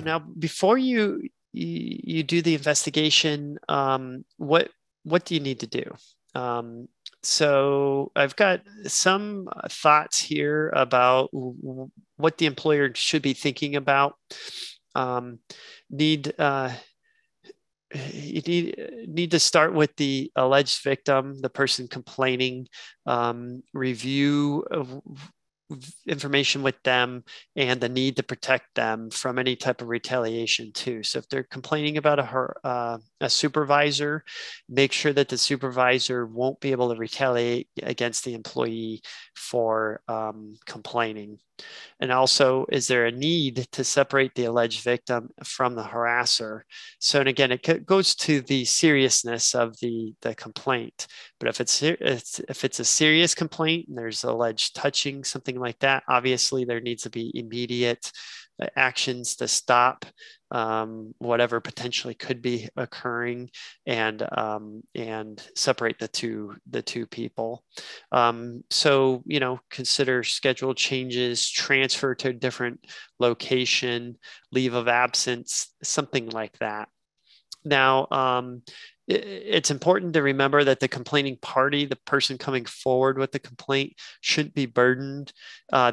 So now, before you do the investigation, what do you need to do? So I've got some thoughts here about what the employer should be thinking about. Um, need you need to start with the alleged victim, the person complaining, review of information with them and the need to protect them from any type of retaliation too. So if they're complaining about a supervisor, make sure that the supervisor won't be able to retaliate against the employee for complaining. And also, is there a need to separate the alleged victim from the harasser? So, and again, it goes to the seriousness of the complaint. But if it's a serious complaint and there's alleged touching, something like that, obviously there needs to be immediate actions to stop whatever potentially could be occurring and separate the two people. So consider schedule changes, transfer to a different location, leave of absence, something like that. Now, it's important to remember that the complaining party, the person coming forward with the complaint, shouldn't be burdened.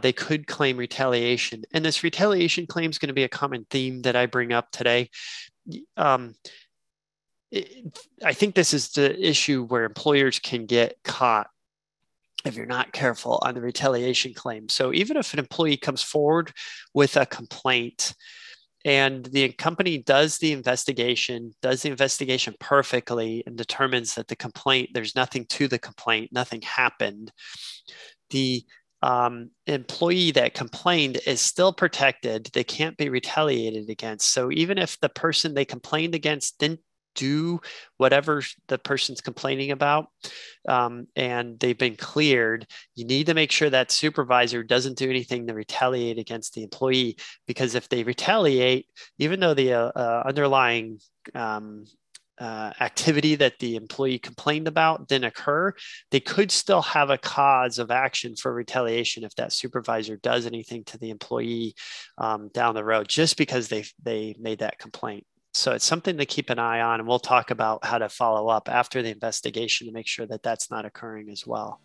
They could claim retaliation. And this retaliation claim is going to be a common theme that I bring up today. I think this is the issue where employers can get caught if you're not careful on the retaliation claim. So even if an employee comes forward with a complaint, and the company does the investigation perfectly and determines that the complaint, there's nothing to the complaint, nothing happened. The employee that complained is still protected. They can't be retaliated against. So even if the person they complained against didn't do whatever the person's complaining about, and they've been cleared, you need to make sure that supervisor doesn't do anything to retaliate against the employee, because if they retaliate, even though the underlying activity that the employee complained about didn't occur, they could still have a cause of action for retaliation if that supervisor does anything to the employee down the road, just because they made that complaint. So it's something to keep an eye on, and we'll talk about how to follow up after the investigation to make sure that that's not occurring as well.